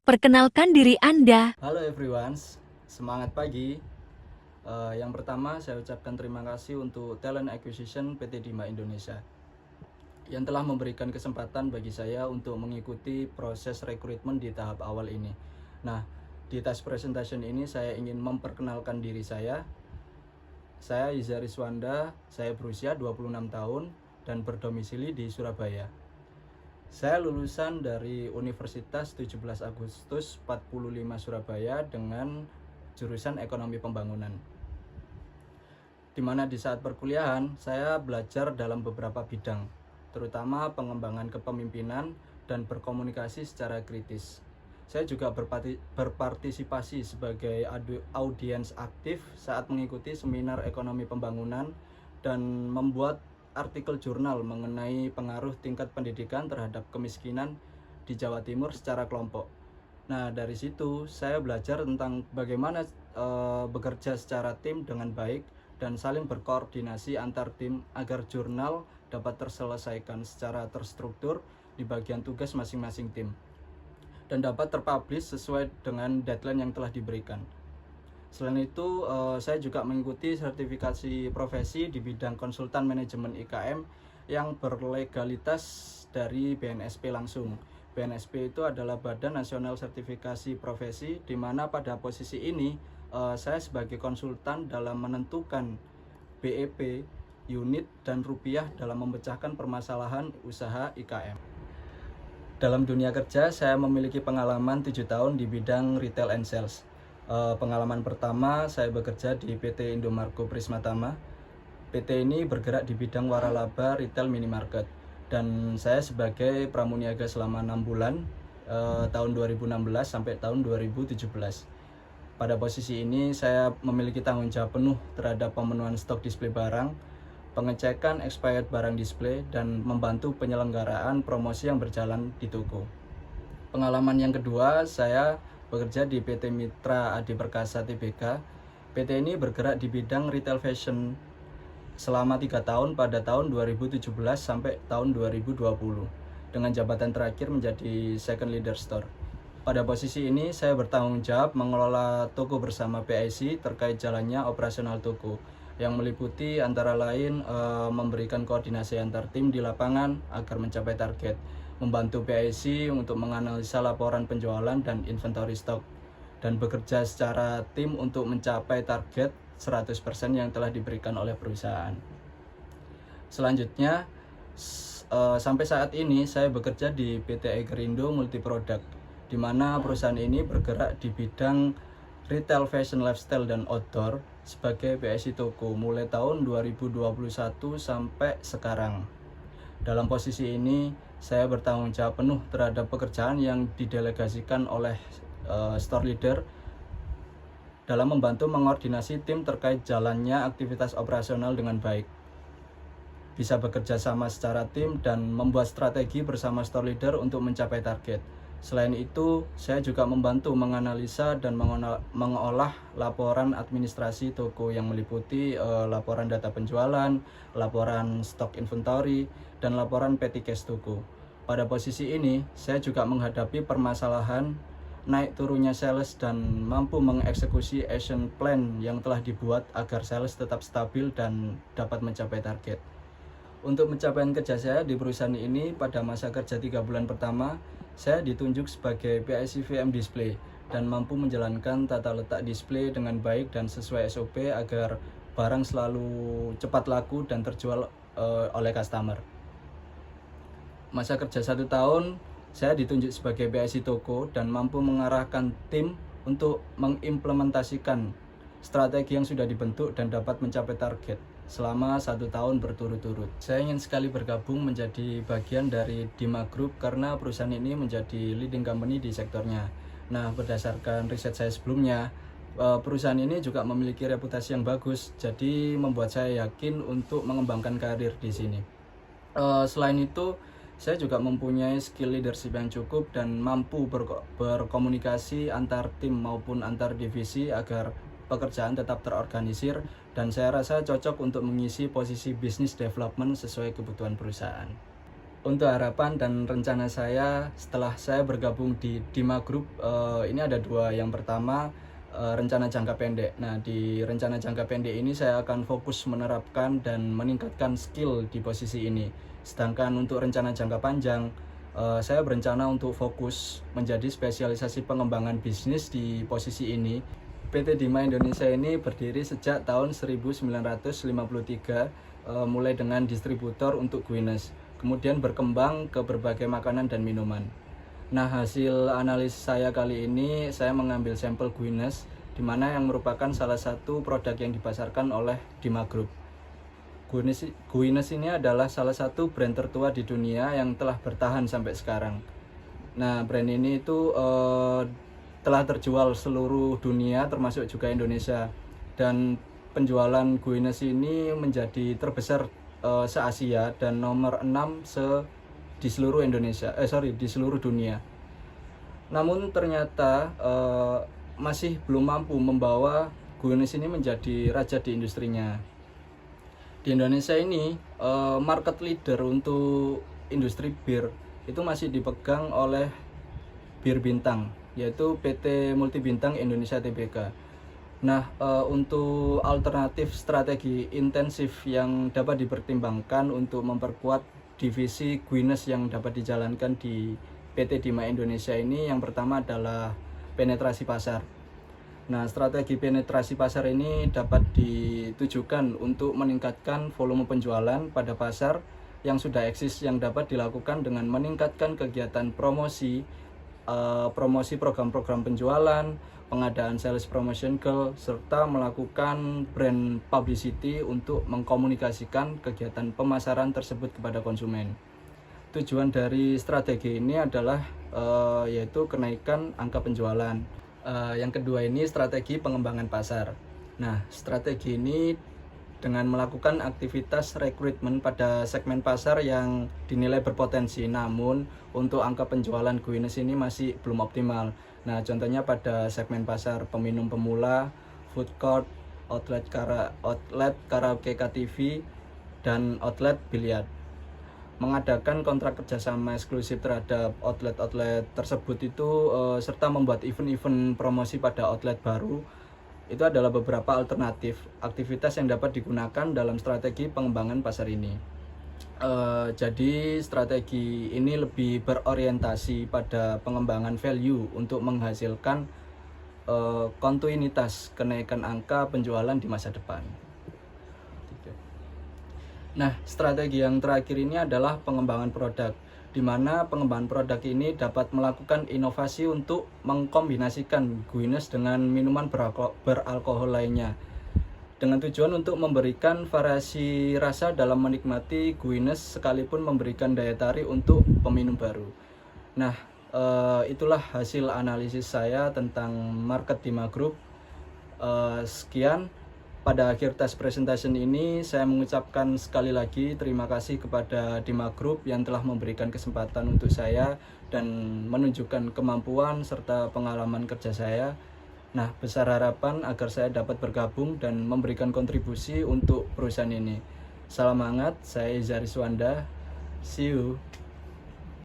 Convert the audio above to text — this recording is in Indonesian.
Perkenalkan diri Anda. Halo everyone, semangat pagi. Yang pertama saya ucapkan terima kasih untuk Talent Acquisition PT Dima Indonesia yang telah memberikan kesempatan bagi saya untuk mengikuti proses rekrutmen di tahap awal ini. Nah, di task presentation ini saya ingin memperkenalkan diri saya. Saya Iza Rizwanda, saya berusia 26 tahun dan berdomisili di Surabaya. Saya lulusan dari Universitas 17 Agustus 45 Surabaya dengan jurusan Ekonomi Pembangunan. Di mana di saat perkuliahan saya belajar dalam beberapa bidang, terutama pengembangan kepemimpinan dan berkomunikasi secara kritis. Saya juga berpartisipasi sebagai audiens aktif saat mengikuti seminar ekonomi pembangunan dan membuat artikel jurnal mengenai pengaruh tingkat pendidikan terhadap kemiskinan di Jawa Timur secara kelompok. Nah, dari situ saya belajar tentang bagaimana bekerja secara tim dengan baik dan saling berkoordinasi antar tim agar jurnal dapat terselesaikan secara terstruktur di bagian tugas masing-masing tim dan dapat terpublish sesuai dengan deadline yang telah diberikan. Selain itu, saya juga mengikuti sertifikasi profesi di bidang konsultan manajemen IKM yang berlegalitas dari BNSP langsung. BNSP itu adalah Badan Nasional Sertifikasi Profesi, di mana pada posisi ini saya sebagai konsultan dalam menentukan BEP, unit, dan rupiah dalam memecahkan permasalahan usaha IKM. Dalam dunia kerja, saya memiliki pengalaman 7 tahun di bidang retail and sales. Pengalaman pertama, saya bekerja di PT Indomarko Prismatama. PT ini bergerak di bidang waralaba retail minimarket. Dan saya sebagai pramuniaga selama 6 bulan, tahun 2016 sampai tahun 2017. Pada posisi ini, saya memiliki tanggung jawab penuh terhadap pemenuhan stok display barang, pengecekan expired barang display, dan membantu penyelenggaraan promosi yang berjalan di toko. Pengalaman yang kedua, saya bekerja di PT Mitra Adi Perkasa Tbk. PT ini bergerak di bidang retail fashion selama 3 tahun pada tahun 2017 sampai tahun 2020 dengan jabatan terakhir menjadi second leader store. Pada posisi ini saya bertanggung jawab mengelola toko bersama PIC terkait jalannya operasional toko yang meliputi antara lain memberikan koordinasi antar tim di lapangan agar mencapai target, membantu PIC untuk menganalisa laporan penjualan dan inventory stok, dan bekerja secara tim untuk mencapai target 100% yang telah diberikan oleh perusahaan. Selanjutnya, sampai saat ini saya bekerja di PT Egerindo Multiproduk, di mana perusahaan ini bergerak di bidang retail fashion lifestyle dan outdoor sebagai PSI toko mulai tahun 2021 sampai sekarang. Dalam posisi ini, saya bertanggung jawab penuh terhadap pekerjaan yang didelegasikan oleh store leader dalam membantu mengordinasi tim terkait jalannya aktivitas operasional dengan baik. Bisa bekerja sama secara tim dan membuat strategi bersama store leader untuk mencapai target. Selain itu, saya juga membantu menganalisa dan mengolah laporan administrasi toko yang meliputi laporan data penjualan, laporan stok inventory, dan laporan petty cash toko. Pada posisi ini, saya juga menghadapi permasalahan naik turunnya sales dan mampu mengeksekusi action plan yang telah dibuat agar sales tetap stabil dan dapat mencapai target. Untuk pencapaian kerja saya di perusahaan ini pada masa kerja 3 bulan pertama, saya ditunjuk sebagai PIC VM Display dan mampu menjalankan tata letak display dengan baik dan sesuai SOP agar barang selalu cepat laku dan terjual oleh customer. Masa kerja 1 tahun, saya ditunjuk sebagai PIC toko dan mampu mengarahkan tim untuk mengimplementasikan strategi yang sudah dibentuk dan dapat mencapai target selama 1 tahun berturut-turut. Saya ingin sekali bergabung menjadi bagian dari Dima Group karena perusahaan ini menjadi leading company di sektornya. Nah, berdasarkan riset saya sebelumnya, perusahaan ini juga memiliki reputasi yang bagus, jadi membuat saya yakin untuk mengembangkan karir di sini. Selain itu, saya juga mempunyai skill leadership yang cukup dan mampu berkomunikasi antar tim maupun antar divisi agar pekerjaan tetap terorganisir, dan saya rasa cocok untuk mengisi posisi business development sesuai kebutuhan perusahaan. Untuk harapan dan rencana saya setelah saya bergabung di Dima Group, ini ada dua. Yang pertama, rencana jangka pendek. Nah, di rencana jangka pendek ini saya akan fokus menerapkan dan meningkatkan skill di posisi ini. Sedangkan untuk rencana jangka panjang, saya berencana untuk fokus menjadi spesialisasi pengembangan bisnis di posisi ini. PT Dima Indonesia ini berdiri sejak tahun 1953, mulai dengan distributor untuk Guinness, kemudian berkembang ke berbagai makanan dan minuman. Nah, hasil analisis saya kali ini, saya mengambil sampel Guinness, di mana yang merupakan salah satu produk yang dipasarkan oleh Dima Group. Guinness ini adalah salah satu brand tertua di dunia yang telah bertahan sampai sekarang. Nah, brand ini itu telah terjual seluruh dunia, termasuk juga Indonesia. Dan penjualan Guinness ini menjadi terbesar se-Asia dan nomor 6 di seluruh di seluruh dunia. Namun ternyata masih belum mampu membawa Guinness ini menjadi raja di industrinya. Di Indonesia ini market leader untuk industri bir itu masih dipegang oleh Bir Bintang, yaitu PT Multibintang Indonesia Tbk. Nah, untuk alternatif strategi intensif yang dapat dipertimbangkan untuk memperkuat divisi Guinness yang dapat dijalankan di PT Dima Indonesia ini, yang pertama adalah penetrasi pasar. Nah, strategi penetrasi pasar ini dapat ditujukan untuk meningkatkan volume penjualan pada pasar yang sudah eksis, yang dapat dilakukan dengan meningkatkan kegiatan promosi program-program penjualan, pengadaan sales promotion girl, serta melakukan brand publicity untuk mengkomunikasikan kegiatan pemasaran tersebut kepada konsumen. Tujuan dari strategi ini adalah yaitu kenaikan angka penjualan. Yang kedua ini strategi pengembangan pasar. Nah, strategi ini dengan melakukan aktivitas rekrutmen pada segmen pasar yang dinilai berpotensi, namun untuk angka penjualan Guinness ini masih belum optimal. Nah, contohnya pada segmen pasar peminum pemula, food court, outlet karaoke KTV, dan outlet biliar. Mengadakan kontrak kerjasama eksklusif terhadap outlet-outlet tersebut itu serta membuat event-event promosi pada outlet baru, itu adalah beberapa alternatif aktivitas yang dapat digunakan dalam strategi pengembangan pasar ini. Jadi strategi ini lebih berorientasi pada pengembangan value untuk menghasilkan kontinuitas kenaikan angka penjualan di masa depan. Nah, strategi yang terakhir ini adalah pengembangan produk, di mana pengembangan produk ini dapat melakukan inovasi untuk mengkombinasikan Guinness dengan minuman beralkohol lainnya, dengan tujuan untuk memberikan variasi rasa dalam menikmati Guinness sekalipun memberikan daya tarik untuk peminum baru. Nah, itulah hasil analisis saya tentang market Dima Group. Sekian. Pada akhir tes presentation ini, saya mengucapkan sekali lagi terima kasih kepada Dima Group yang telah memberikan kesempatan untuk saya dan menunjukkan kemampuan serta pengalaman kerja saya. Nah, besar harapan agar saya dapat bergabung dan memberikan kontribusi untuk perusahaan ini. Salam hangat, saya Iza Rizwanda. See you.